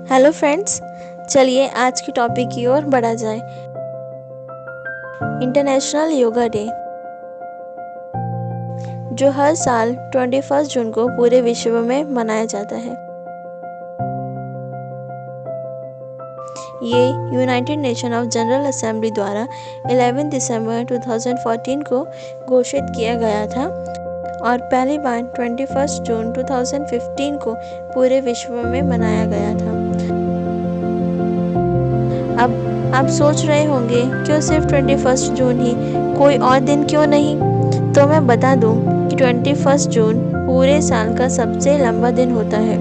Hello friends, चलिए आज की टॉपिक की ओर बढ़ा जाए। इंटरनेशनल योगा डे, जो हर साल 21 जून को पूरे विश्व में मनाया जाता है। ये United nation of general assembly द्वारा 11 दिसंबर 2014 को घोषित किया गया था और पहली बार 21 जून 2015 को पूरे विश्व में मनाया गया था। अब आप सोच रहे होंगे क्यों सिर्फ 21 जून ही, कोई और दिन क्यों नहीं? तो मैं बता दूं कि 21 जून पूरे साल का सबसे लंबा दिन होता है।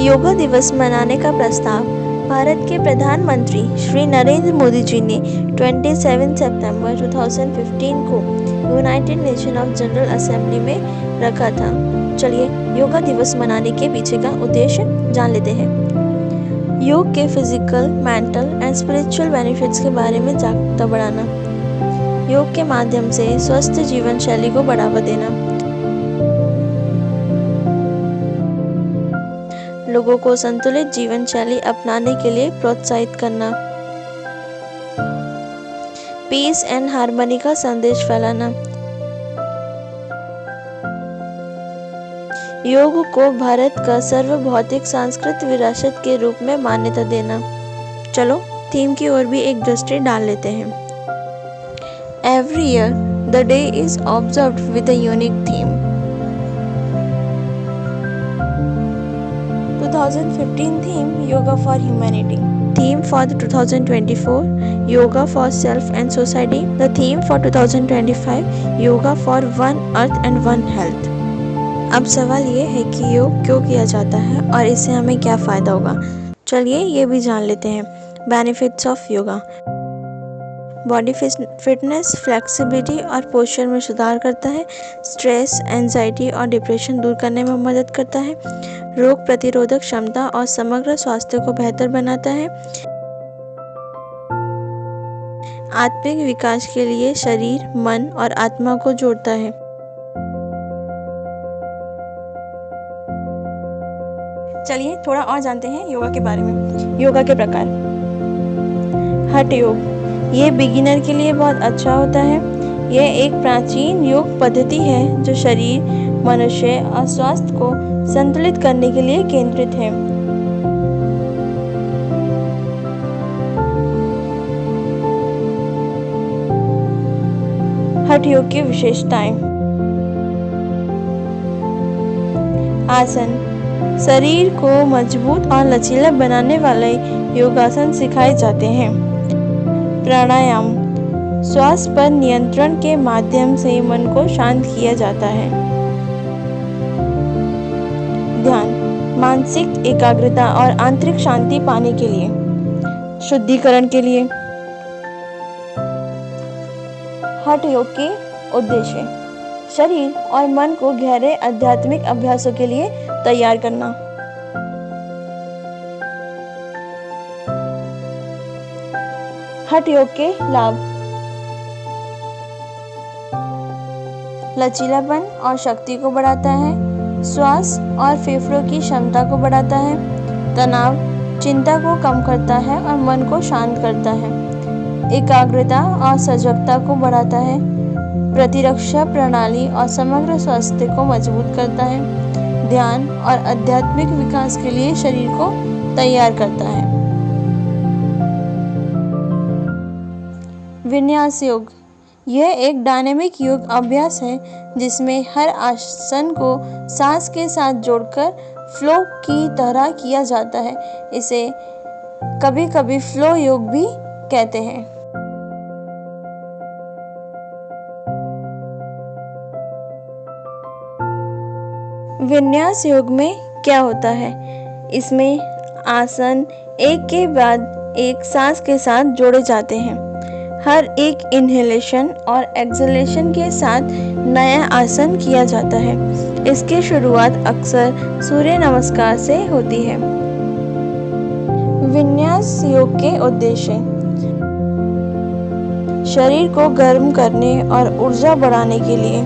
योगा दिवस मनाने का प्रस्ताव भारत के प्रधानमंत्री श्री नरेंद्र मोदी जी ने 27 सितंबर 2015 को United nation of general assembly में रखा था। चलिए योगा दिवस मनाने के पीछे का उद्देश्य जान लेते हैं। योग के physical, mental and spiritual benefits के बारे में जागरूकता बढ़ाना, योग के माध्यम से स्वस्थ जीवन शैली को बढ़ावा देना, लोगों को संतुलित जीवन शैली अपनाने के लिए प्रोत्साहित करना, पीस एंड हार्मनी का संदेश फैलाना, योग को भारत का सार्वभौमिक सांस्कृतिक विरासत के रूप में मान्यता देना। चलो थीम की ओर भी एक दृष्टि डाल लेते हैं। Every year, the day is observed with a unique theme. 2015 theme Yoga for Humanity. Theme for the 2024 Yoga for Self and Society. The theme for 2025 Yoga for One Earth and One Health. अब सवाल ये है कि योग क्यों किया जाता है और इससे हमें क्या फ़ायदा होगा। चलिए ये भी जान लेते हैं। Benefits of yoga: body fitness, flexibility और पोस्चर में सुधार करता है, स्ट्रेस, एंजाइटी और डिप्रेशन दूर करने में मदद करता है, रोग प्रतिरोधक क्षमता और समग्र स्वास्थ्य को बेहतर बनाता है, आत्मिक विकास के लिए शरीर, मन और आत्मा को जोड़ता है। चलिए थोड़ा और जानते हैं योगा के बारे में। योगा के प्रकार: हठ योग, ये बिगिनर के लिए बहुत अच्छा होता है। यह एक प्राचीन योग पद्धति है जो शरीर, मनुष्य और स्वास्थ्य को संतुलित करने के लिए केंद्रित है। हठ योग की विशेषताएं: आसन, शरीर को मजबूत और लचीला बनाने वाले योगासन सिखाए जाते हैं। प्राणायाम, श्वास पर नियंत्रण के माध्यम से मन को शांत किया जाता है। ध्यान, मानसिक एकाग्रता और आंतरिक शांति पाने के लिए। शुद्धिकरण के लिए। हठ योग के उद्देश्य: शरीर और मन को गहरे आध्यात्मिक अभ्यासों के लिए तैयार करना। हठ योग के लाभ: लचीलापन और शक्ति को बढ़ाता है, श्वास और फेफड़ों की क्षमता को बढ़ाता है, तनाव, चिंता को कम करता है और मन को शांत करता है, एकाग्रता और सजगता को बढ़ाता है, प्रतिरक्षा प्रणाली और समग्र स्वास्थ्य को मजबूत करता है, ध्यान और आध्यात्मिक विकास के लिए शरीर को तैयार करता है। विन्यास योग, यह एक डायनेमिक योग अभ्यास है जिसमें हर आसन को सांस के साथ जोड़कर फ्लो की तरह किया जाता है। इसे कभी कभी फ्लो योग भी कहते हैं। विन्यास योग में क्या होता है? इसमें आसन एक के बाद एक सांस के साथ जोड़े जाते हैं। हर एक इनहेलेशन और एक्सहेलेशन के साथ नया आसन किया जाता है। इसकी शुरुआत अक्सर सूर्य नमस्कार से होती है। विन्यास योग के उद्देश्य: शरीर को गर्म करने और ऊर्जा बढ़ाने के लिए।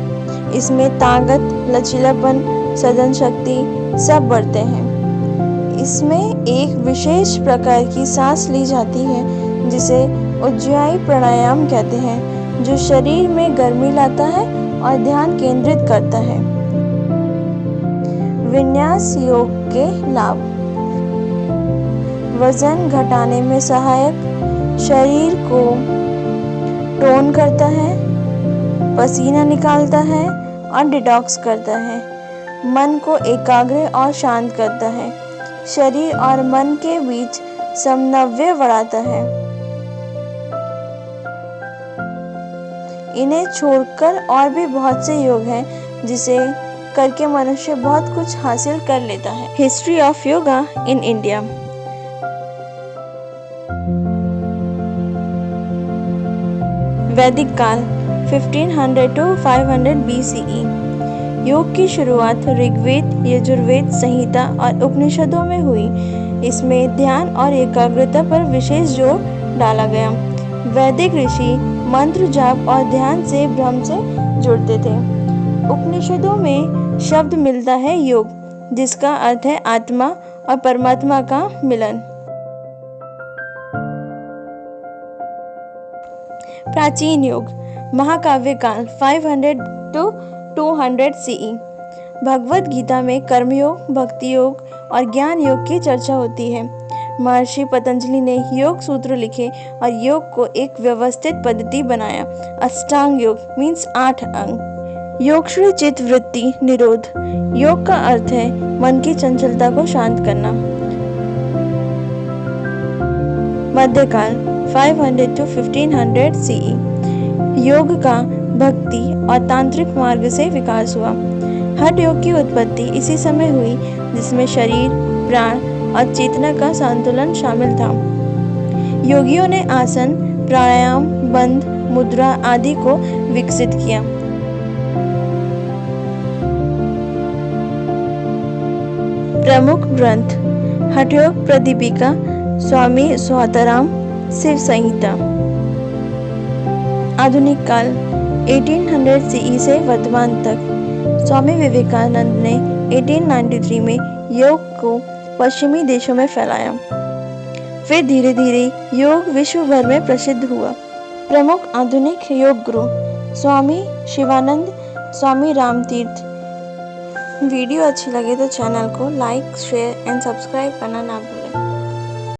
इसमें ताकत, लचीलापन, सदन शक्ति सब बढ़ते हैं। इसमें एक विशेष प्रकार की सांस ली जाती है जिसे उज्जाई प्राणायाम कहते हैं, जो शरीर में गर्मी लाता है और ध्यान केंद्रित करता है। विन्यास योग के लाभ: वजन घटाने में सहायक, शरीर को टोन करता है, पसीना निकालता है और डिटॉक्स करता है, मन को एकाग्र और शांत करता है, शरीर और मन के बीच समन्वय बढ़ाता है। इन्हें छोड़कर और भी बहुत से योग हैं जिसे करके मनुष्य बहुत कुछ हासिल कर लेता है। History of yoga in India. वैदिक काल 1500 to 500 BCE। योग की शुरुआत ऋग्वेद, यजुर्वेद संहिता और उपनिषदों में हुई। इसमें ध्यान और एकाग्रता पर विशेष जोर डाला गया। वैदिक ऋषि मंत्र जाप और ध्यान से ब्रह्म से जुड़ते थे। उपनिषदों में शब्द मिलता है योग, जिसका अर्थ है आत्मा और परमात्मा का मिलन। प्राचीन योग। महाकाव्य काल 500 to 200 CE। भगवद गीता में कर्मयोग, भक्ति योग और ज्ञान योग की चर्चा होती है। महर्षि पतंजलि ने योग सूत्र लिखे और योग को एक व्यवस्थित पद्धति बनाया। अष्टांग योग मीन्स 8 अंग। योग श्री चित्त वृत्ति निरोध। योग का अर्थ है मन की चंचलता को शांत करना। मध्यकाल 500 to 1500 CE। योग का भक्ति और तांत्रिक मार्ग से विकास हुआ। हठ योग की उत्पत्ति इसी समय हुई, जिसमें शरीर, प्राण और चेतना का संतुलन शामिल था। योगियों ने आसन, प्राणायाम, बंध, मुद्रा आदि को विकसित किया। प्रमुख ग्रंथ: हठ योग प्रदीपिका, स्वामी स्वातराम, शिव संहिता। आधुनिक काल 1800 CE से वर्तमान तक। स्वामी विवेकानंद ने 1893 में योग को पश्चिमी देशों में फैलाया। फिर धीरे धीरे योग विश्व भर में प्रसिद्ध हुआ। प्रमुख आधुनिक योग गुरु: स्वामी शिवानंद, स्वामी रामतीर्थ। वीडियो अच्छी लगे तो चैनल को लाइक, शेयर एंड सब्सक्राइब करना ना भूलें।